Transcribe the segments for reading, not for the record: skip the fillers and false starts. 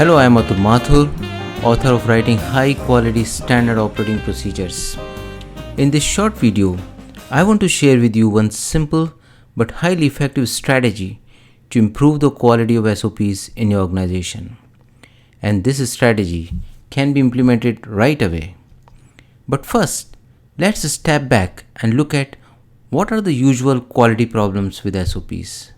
Hello, I am Atul Mathur, author of writing high quality standard operating procedures. In this short video, I want to share with you one simple but highly effective strategy to improve the quality of SOPs in your organization. And this strategy can be implemented right away. But first, let's step back and look at what are the usual quality problems with SOPs.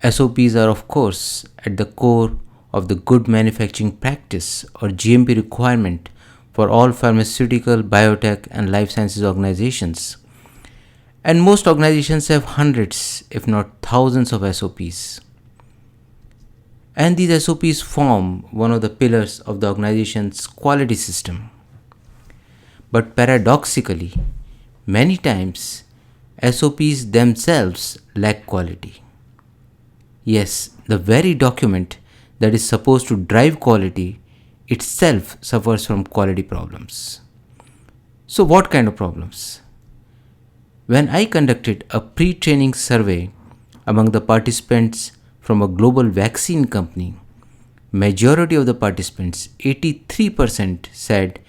SOPs are, of course, at the core of the good manufacturing practice or GMP requirement for all pharmaceutical, biotech, and life sciences organizations. And most organizations have hundreds, if not thousands, of SOPs. And these SOPs form one of the pillars of the organization's quality system. But paradoxically, many times SOPs themselves lack quality. Yes, the very document that is supposed to drive quality itself suffers from quality problems. So what kind of problems? When I conducted a pre-training survey among the participants from a global vaccine company, majority of the participants, 83%, said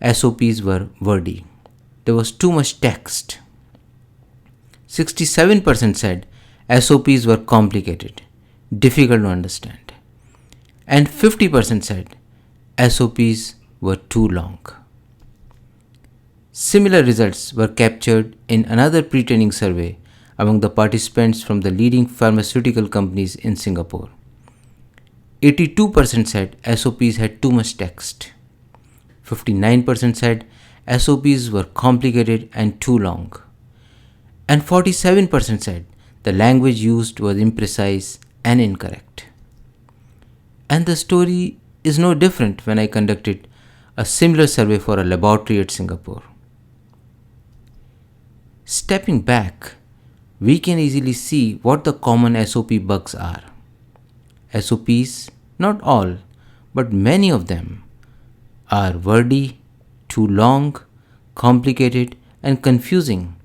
SOPs were wordy. There was too much text. 67% said SOPs were complicated, difficult to understand. And 50% said SOPs were too long. Similar results were captured in another pre-training survey among the participants from the leading pharmaceutical companies in Singapore. 82% said SOPs had too much text. 59% said SOPs were complicated and too long. And 47% said the language used was imprecise and incorrect. And the story is no different when I conducted a similar survey for a laboratory at Singapore. Stepping back, we can easily see what the common SOP bugs are. SOPs, not all, but many of them, are wordy, too long, complicated, and confusing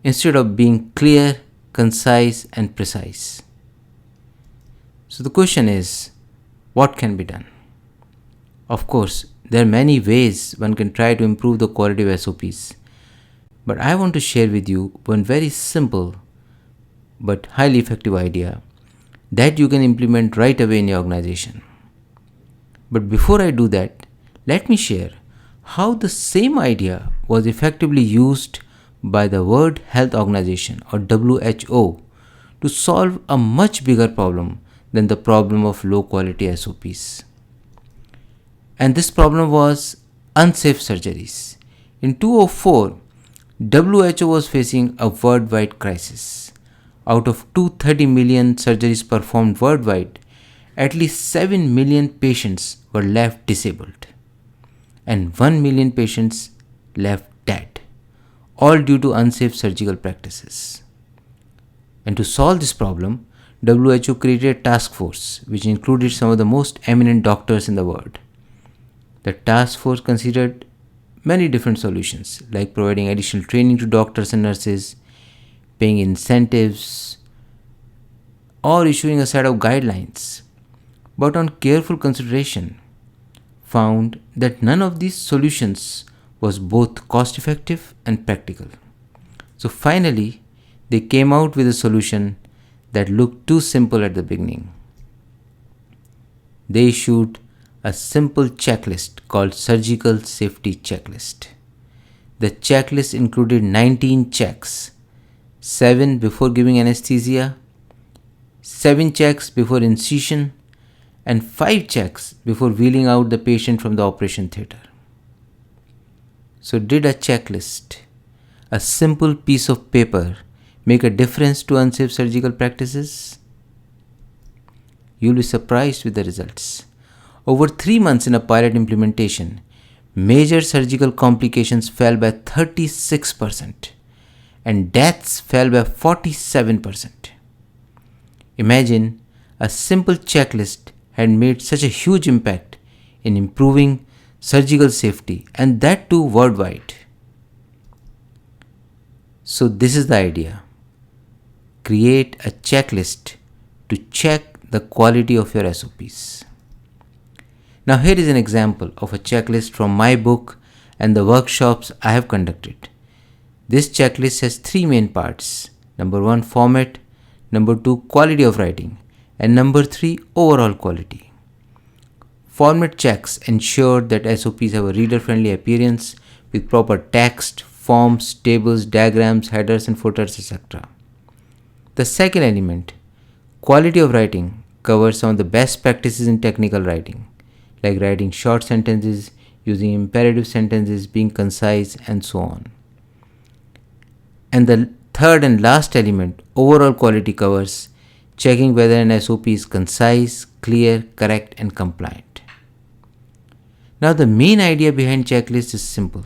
instead of being clear, concise, and precise. So the question is, what can be done? Of course, there are many ways one can try to improve the quality of SOPs, but I want to share with you one very simple but highly effective idea that you can implement right away in your organization. But before I do that, let me share how the same idea was effectively used by the World Health Organization or WHO to solve a much bigger problem than the problem of low quality SOPs. And this problem was unsafe surgeries. In 2004, WHO was facing a worldwide crisis. Out of 230 million surgeries performed worldwide, at least 7 million patients were left disabled and 1 million patients left dead, all due to unsafe surgical practices. And to solve this problem, WHO created a task force which included some of the most eminent doctors in the world. The task force considered many different solutions like providing additional training to doctors and nurses, paying incentives, or issuing a set of guidelines. But on careful consideration, found that none of these solutions was both cost effective and practical. So finally, they came out with a solution that looked too simple at the beginning. They issued a simple checklist called Surgical Safety Checklist. The checklist included 19 checks, 7 before giving anesthesia, 7 checks before incision, and 5 checks before wheeling out the patient from the operation theatre. So did a checklist, a simple piece of paper, make a difference to unsafe surgical practices? You'll be surprised with the results. Over 3 months in a pilot implementation, major surgical complications fell by 36% and deaths fell by 47%. Imagine a simple checklist had made such a huge impact in improving surgical safety, and that too worldwide. So this is the idea. Create a checklist to check the quality of your SOPs. Now, here is an example of a checklist from my book and the workshops I have conducted. This checklist has three main parts. Number 1, format. Number 2, quality of writing. And number 3, overall quality. Format checks ensure that SOPs have a reader-friendly appearance with proper text, forms, tables, diagrams, headers and footers, etc. The second element, quality of writing, covers some of the best practices in technical writing, like writing short sentences, using imperative sentences, being concise, and so on. And the third and last element, overall quality, covers checking whether an SOP is concise, clear, correct, and compliant. Now, the main idea behind checklist is simple.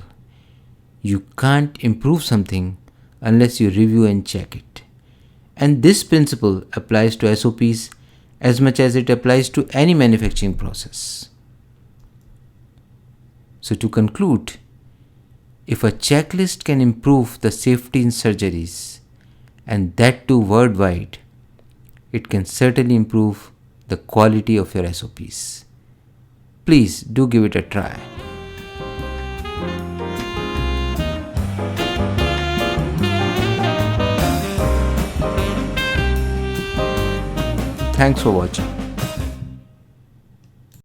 You can't improve something unless you review and check it. And this principle applies to SOPs as much as it applies to any manufacturing process. So to conclude, if a checklist can improve the safety in surgeries, and that too worldwide, it can certainly improve the quality of your SOPs. Please do give it a try. Thanks for watching.